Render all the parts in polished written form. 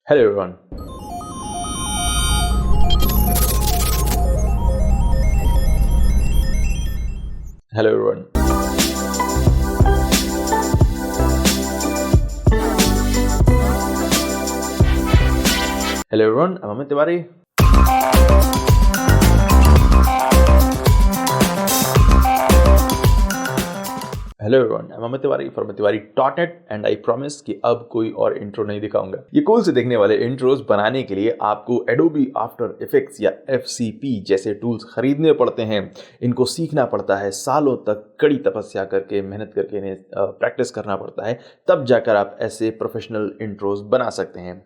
Hello everyone. Hello everyone. Hello everyone. I'm Amit Tiwari. Hello everyone, I'm Amit Tiwari from tiwari.net and I promise कि अब कोई और intro नहीं दिखाऊंगा। ये कूल से दिखने वाले इंट्रोज बनाने के लिए आपको Adobe After Effects या FCP जैसे टूल्स खरीदने पड़ते हैं। इनको सीखना पड़ता है, सालों तक कड़ी तपस्या करके मेहनत करके इन्हें प्रैक्टिस करना पड़ता है, तब जाकर आप ऐसे प्रोफेशनल इंट्रोज बना सकते हैं।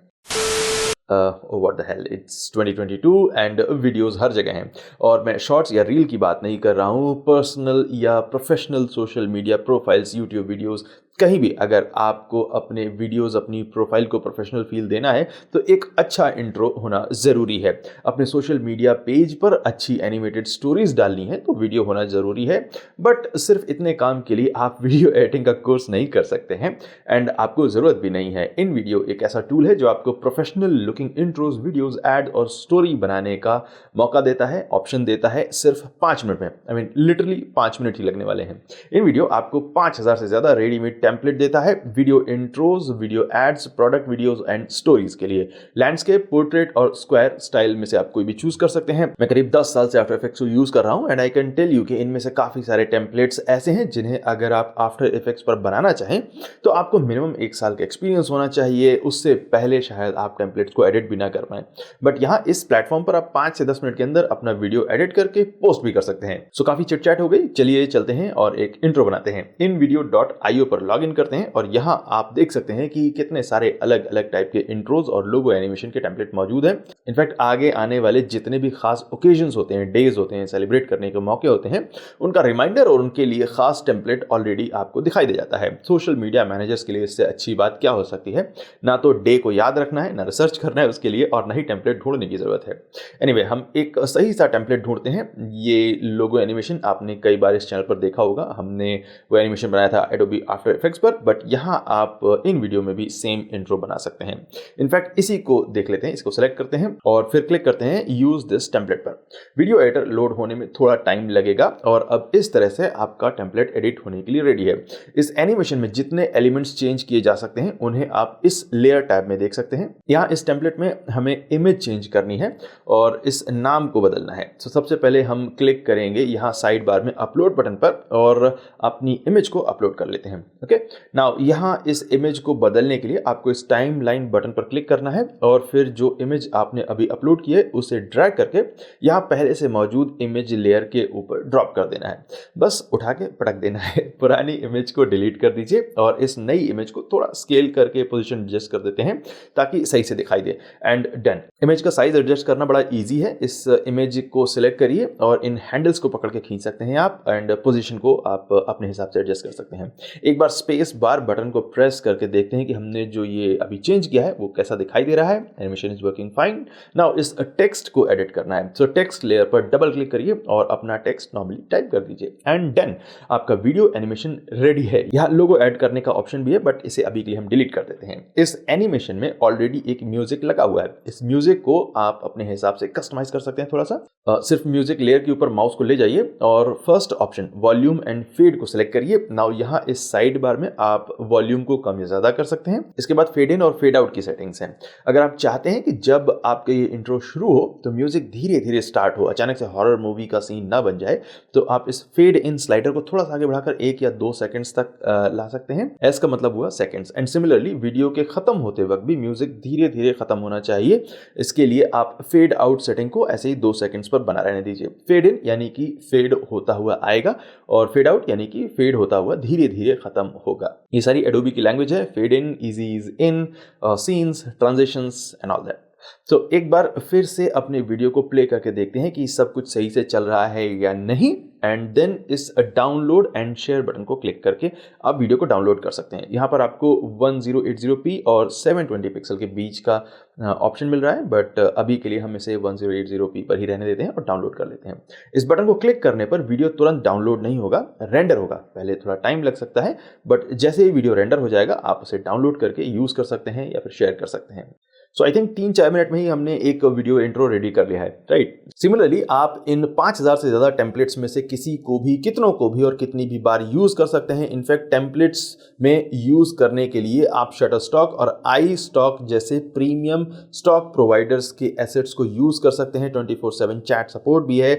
What the hell, it's 2022 and videos हर जगह हैं। और मैं शॉर्ट्स या रील की बात नहीं कर रहा हूँ, पर्सनल या professional social media profiles, YouTube videos, कहीं भी अगर आपको अपने वीडियोस, अपनी प्रोफाइल को प्रोफेशनल फील देना है तो एक अच्छा इंट्रो होना ज़रूरी है। अपने सोशल मीडिया पेज पर अच्छी एनिमेटेड स्टोरीज डालनी है तो वीडियो होना ज़रूरी है, बट सिर्फ इतने काम के लिए आप वीडियो एडिटिंग का कोर्स नहीं कर सकते हैं एंड आपको ज़रूरत भी नहीं है। इन वीडियो एक ऐसा टूल है जो आपको professional looking intros, videos, ad और स्टोरी बनाने का मौका देता है, ऑप्शन देता है सिर्फ 5 मिनट में। आई मीन लिटरली 5 मिनट ही लगने वाले हैं। इन वीडियो आपको 5000 से ज़्यादा रेडीमेड टेम्पलेट देता है video intros, video ads, product videos and stories के लिए। लैंडस्केप, पोर्ट्रेट और स्क्वायर स्टाइल में से आप कोई भी चूज कर सकते हैं। मैं करीब 10 साल से आफ्टर इफेक्ट्स को यूज कर रहा हूं and I can tell you कि इनमें से काफी सारे टेम्पलेट्स ऐसे हैं जिन्हें अगर आप आफ्टर इफेक्ट्स पर बनाना चाहें तो आपको मिनिमम 1 साल का एक्सपीरियंस होना चाहिए। उससे पहले शायद आप टेम्पलेट्स को एडिट भी ना कर पाए, बट यहाँ इस प्लेटफॉर्म पर आप 5 से 10 मिनट के अंदर अपना वीडियो एडिट करके पोस्ट भी कर सकते हैं। सो काफी चिट चैट हो गई, चलिए चलते हैं और एक इंट्रो बनाते हैं। invideo.io पर लॉग इन करते हैं और यहाँ आप देख सकते हैं कि कितने सारे अलग अलग टाइप के इंट्रोज और लोगो एनिमेशन के टेम्पलेट मौजूद हैं। इनफैक्ट आगे आने वाले जितने भी खास ओकेजन्स होते हैं, डेज होते हैं, सेलिब्रेट करने के मौके होते हैं, उनका रिमाइंडर और उनके लिए खास टेम्पलेट ऑलरेडी आपको दिखाई दे जाता है। सोशल मीडिया मैनेजर्स के लिए इससे अच्छी बात क्या हो सकती है? ना तो डे को याद रखना है, ना रिसर्च करना है उसके लिए, और ना ही टेम्पलेट ढूंढने की जरूरत है। एनीवे, हम एक सही सा टेम्पलेट ढूंढते हैं। ये लोगो एनिमेशन आपने कई बार इस चैनल पर देखा होगा, हमने वो एनिमेशन बनाया था Adobe After Effects पर, बट यहाँ आप इन वीडियो में भी सेम इंट्रो बना सकते हैं। इनफैक्ट इसी को देख लेते हैं, इसको सेलेक्ट करते हैं और फिर क्लिक करते हैं यूज दिस टेम्पलेट पर। वीडियो एडिटर लोड होने में थोड़ा टाइम लगेगा और अब इस तरह से आपका टेम्पलेट एडिट होने के लिए रेडी है। इस एनिमेशन में जितने एलिमेंट्स चेंज किए जा सकते हैं उन्हें आप इस लेयर टैब में देख सकते हैं। यहाँ इस टेम्पलेट में हमें इमेज चेंज करनी है और इस नाम को बदलना है। तो सबसे पहले हम क्लिक करेंगे यहाँ साइड बार में अपलोड बटन पर और अपनी इमेज को अपलोड कर लेते हैं। ओके, नाउ यहाँ इस इमेज को बदलने के लिए आपको इस टाइम लाइन बटन पर क्लिक करना है और फिर जो इमेज आपने अभी अपलोड की है उसे ड्रैग करके यहाँ पहले से मौजूद इमेज लेयर के ऊपर ड्रॉप कर देना है। बस उठा के पटक देना है। पुरानी इमेज को डिलीट कर दीजिए और इस नई इमेज को थोड़ा स्केल करके पोजीशन एडजस्ट कर देते हैं ताकि सही से दिखाई दे एंड डन। इमेज का साइज एडजस्ट करना बड़ा ईजी है। इस इमेज को सिलेक्ट करिए और इन हैंडल्स को पकड़ के खींच सकते हैं आप एंड पोजीशन को आप अपने हिसाब से एडजस्ट कर सकते हैं। एक बार स्पेस बार बटन को प्रेस करके देखते हैं कि हमने जो ये अभी चेंज किया है वो कैसा दिखाई दे रहा है। Animation is working fine. Now इस टेक्स्ट को एडिट करना है। सो टेक्स्ट लेयर पर डबल क्लिक करिए और अपना टेक्स्ट नॉर्मली टाइप कर दीजिए एंड डन। आपका वीडियो एनिमेशन रेडी है। यहाँ लोगो ऐड करने का ऑप्शन भी है बट इसे अभी के लिए हम डिलीट कर देते हैं। इस एनिमेशन में ऑलरेडी एक म्यूजिक लगा हुआ है। इस म्यूजिक को आप अपने हिसाब से कस्टमाइज कर सकते हैं थोड़ा सा। सिर्फ म्यूजिक लेयर के ऊपर माउस को ले जाइए और first option volume and fade को सिलेक्ट करिए। नाउ यहाँ इस साइड बार में आप वॉल्यूम को कम या ज्यादा कर सकते हैं। इसके बाद फेड इन और फेड आउट की सेटिंग्स हैं। अगर आप चाहते हैं कि जब आपका ये इंट्रो शुरू हो तो म्यूजिक धीरे धीरे स्टार्ट हो, अचानक से हॉरर मूवी का सीन ना बन जाए, तो आप इस फेड इन स्लाइडर को थोड़ा सा आगे बढ़ाकर 1 या 2 सेकंड्स तक ला सकते हैं। एस का मतलब हुआ सेकंड्स एंड सिमिलरली वीडियो के खत्म होते वक्त भी म्यूजिक धीरे धीरे खत्म होना चाहिए। इसके लिए आप फेड आउट सेटिंग को ऐसे ही 2 सेकंड्स पर बना रहने दीजिए। फेड इन यानी कि फेड होता हुआ आएगा और फेड आउट यानी कि फेड होता हुआ धीरे धीरे खत्म होगा। ये सारी एडोबी की लैंग्वेज है। Fade in, easy ease in, scenes, transitions and all that. तो एक बार फिर से अपने वीडियो को प्ले करके देखते हैं कि सब कुछ सही से चल रहा है या नहीं एंड देन इस डाउनलोड एंड शेयर बटन को क्लिक करके आप वीडियो को डाउनलोड कर सकते हैं। यहाँ पर आपको 1080p और 720 पिक्सल के बीच का ऑप्शन मिल रहा है, बट अभी के लिए हम इसे 1080p पर ही रहने देते हैं और डाउनलोड कर लेते हैं। इस बटन को क्लिक करने पर वीडियो तुरंत डाउनलोड नहीं होगा, रेंडर होगा। पहले थोड़ा टाइम लग सकता है, बट जैसे ही वीडियो रेंडर हो जाएगा आप उसे डाउनलोड करके यूज कर सकते हैं या फिर शेयर कर सकते हैं। सो आई थिंक 3-4 मिनट में ही हमने एक वीडियो इंट्रो रेडी कर लिया है, राइट। सिमिलरली आप इन 5000 से ज्यादा टेम्पलेट्स में से किसी को भी, कितनों को भी और कितनी भी बार यूज कर सकते हैं। इनफैक्ट टेम्पलेट्स में यूज करने के लिए आप शटरस्टॉक और आई स्टॉक जैसे प्रीमियम स्टॉक प्रोवाइडर्स के एसेट्स को यूज कर सकते हैं। 24/7 चैट सपोर्ट भी है।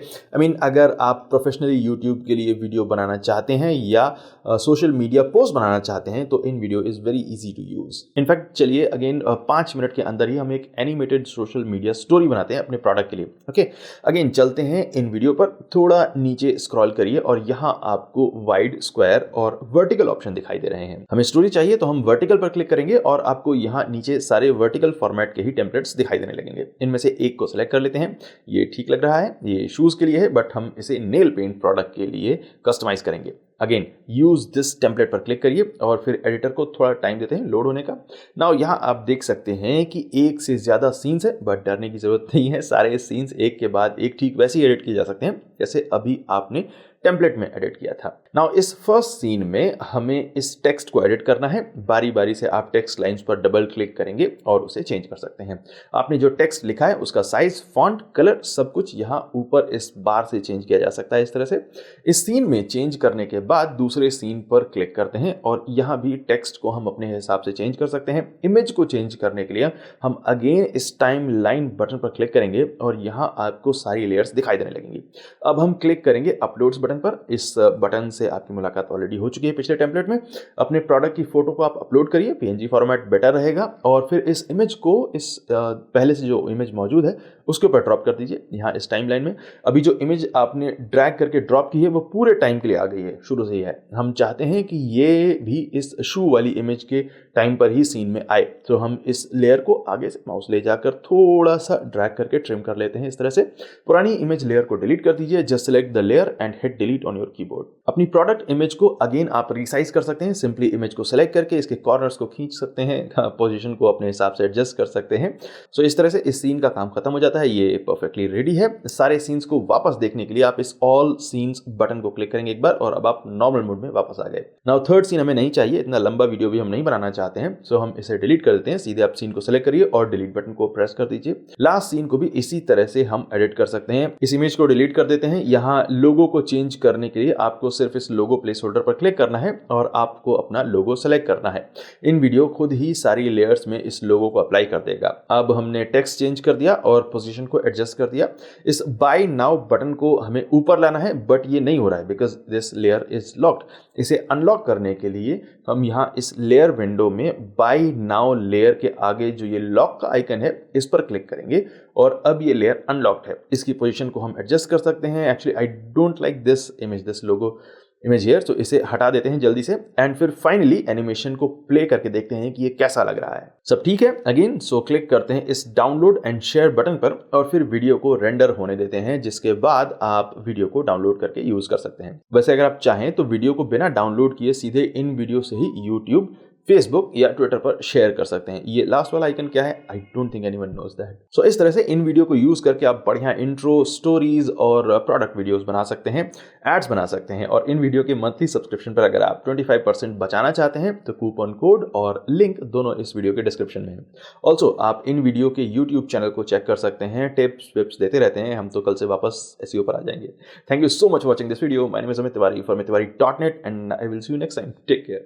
अगर आप प्रोफेशनली यूट्यूब के लिए वीडियो बनाना चाहते हैं या सोशल मीडिया पोस्ट बनाना चाहते हैं तो InVideo is very easy to use. In fact चलिए अगेन 5 मिनट के अंदर ही हम एक एनिमेटेड सोशल मीडिया स्टोरी बनाते हैं अपने प्रोडक्ट के लिए। ओके, अगेन चलते हैं इन वीडियो पर, थोड़ा नीचे स्क्रॉल करिए और यहाँ आपको वाइड, स्क्वायर और वर्टिकल ऑप्शन दिखाई दे रहे हैं। हमें स्टोरी चाहिए तो हम वर्टिकल पर क्लिक करेंगे और आपको यहाँ नीचे सारे वर्टिकल फॉर्मेट के ही टेम्पलेट्स दिखाई देने लगेंगे। इनमें से एक को सिलेक्ट कर लेते हैं। ये ठीक लग रहा है, ये शूज के लिए है, बट हम इसे नेल पेंट प्रोडक्ट के लिए कस्टमाइज करेंगे। अगेन यूज दिस टेम्पलेट पर क्लिक करिए और फिर एडिटर को थोड़ा टाइम देते हैं लोड होने का। नाउ यहाँ आप देख सकते हैं कि एक से ज्यादा सीन्स है, बट डरने की जरूरत नहीं है। सारे सीन्स एक के बाद एक ठीक वैसे ही एडिट किए जा सकते हैं जैसे अभी आपने टेम्पलेट में एडिट किया था। नाउ इस फर्स्ट सीन में हमें इस टेक्स्ट को एडिट करना है। बारी बारी से आप टेक्स्ट लाइंस पर डबल क्लिक करेंगे और उसे चेंज कर सकते हैं। आपने जो टेक्स्ट लिखा है उसका साइज, फॉन्ट, कलर सब कुछ यहाँ ऊपर इस बार से चेंज किया जा सकता है। इस तरह से इस सीन में चेंज करने के बाद दूसरे सीन पर क्लिक करते हैं और यहाँ भी टेक्स्ट को हम अपने हिसाब से चेंज कर सकते हैं। इमेज को चेंज करने के लिए हम अगेन इस टाइम लाइन बटन पर क्लिक करेंगे और यहाँ आपको सारी लेयर्स दिखाई देने लगेंगी। अब हम क्लिक करेंगे अपलोड्स बटन पर। इस बटन से आपकी मुलाकात ऑलरेडी हो चुकी है पिछले टेम्पलेट में। अपने प्रोडक्ट की फोटो को आप अपलोड करिए, पीएनजी फॉर्मेट बेटर रहेगा, और फिर इस इमेज को इस पहले से जो इमेज मौजूद है उसके ऊपर ड्रॉप कर दीजिए। यहाँ इस टाइम लाइन में अभी जो इमेज आपने ड्रैग करके ड्रॉप की है वो पूरे टाइम के लिए आ गई है, शुरू से ही है। हम चाहते हैं कि ये भी इस शू वाली इमेज के टाइम पर ही सीन में आए, तो हम इस लेयर को आगे से माउस ले जाकर थोड़ा सा ड्रैग करके ट्रिम कर लेते हैं। इस तरह से पुरानी इमेज लेयर को डिलीट कर दीजिए। Just select the layer and hit delete on your keyboard. अपनी प्रोडक्ट इमेज को अगेन आप रिसाइज कर सकते हैं। सिंपली इमेज को सेलेक्ट करके इसके कॉर्नर्स को खींच सकते हैं, पोजीशन को अपने हिसाब से एडजस्ट कर सकते हैं। सो इस तरह से इस सीन का काम खत्म हो जाता है। ये परफेक्टली रेडी है। सारे सीन्स को वापस देखने के लिए आप इस ऑल सीन्स बटन को क्लिक करेंगे एक बार और अब आप नॉर्मल मोड में वापस आ गए। नाउ थर्ड सीन हमें नहीं चाहिए, इतना लंबा वीडियो भी हम नहीं बनाना चाहते हैं, सो हम इसे डिलीट कर देते हैं। सीधे आप सीन को सेलेक्ट करिए और डिलीट बटन को प्रेस कर दीजिए। लास्ट सीन को भी इसी तरह से हम एडिट कर सकते हैं। इस इमेज को डिलीट कर देते हैं। यहाँ लोगो को चेंज करने के लिए आपको सिर्फ इस लोगो प्लेस होल्डर पर क्लिक करना है और आपको अपना लोगो सेलेक्ट करना है। इन वीडियो खुद ही सारी लेयर्स में इस लोगो को अप्लाई कर देगा। अब हमने टेक्स्ट चेंज कर दिया और पोजीशन को एडजस्ट कर दिया। इस बाय नाउ बटन को हमें ऊपर लाना है, बट ये नहीं हो रहा है because this layer is locked. इसे अनलॉक करने के लिए हम यहाँ इस लेयर विंडो में बाय नाउ लेयर के आगे जो ये लॉक का आइकन है इस पर क्लिक करेंगे और अब ये लेयर अनलॉक्ड है। इसकी पोजीशन को हम एडजस्ट कर सकते हैं। Actually I don't like this image, this logo image here, तो इसे हटा देते हैं जल्दी से एंड फिर फाइनली एनिमेशन को प्ले करके देखते हैं कि ये कैसा लग रहा है। सब ठीक है अगेन, सो क्लिक करते हैं इस डाउनलोड एंड शेयर बटन पर और फिर वीडियो को रेंडर होने देते हैं, जिसके बाद आप वीडियो को डाउनलोड करके यूज कर सकते हैं। वैसे अगर आप चाहें तो वीडियो को बिना डाउनलोड किए सीधे इन वीडियो से ही यूट्यूब, फेसबुक या ट्विटर पर शेयर कर सकते हैं। ये लास्ट वाला आइकन क्या है? I don't think anyone knows that. So इस तरह से इन वीडियो को यूज करके आप बढ़िया इंट्रो, स्टोरीज और प्रोडक्ट वीडियोस बना सकते हैं, एड्स बना सकते हैं। और इन वीडियो के मंथली सब्सक्रिप्शन पर अगर आप 25% बचाना चाहते हैं तो कूपन कोड और लिंक दोनों इस वीडियो के डिस्क्रिप्शन में है। ऑल्सो आप इन वीडियो के यूट्यूब चैनल को चेक कर सकते हैं, टिप्स विप्स देते रहते हैं। हम तो कल से वापस एसईओ पर आ जाएंगे। Thank you so much for watching this video. My name is Amit Tiwari from tiwari.net and I will see you next time. Take care.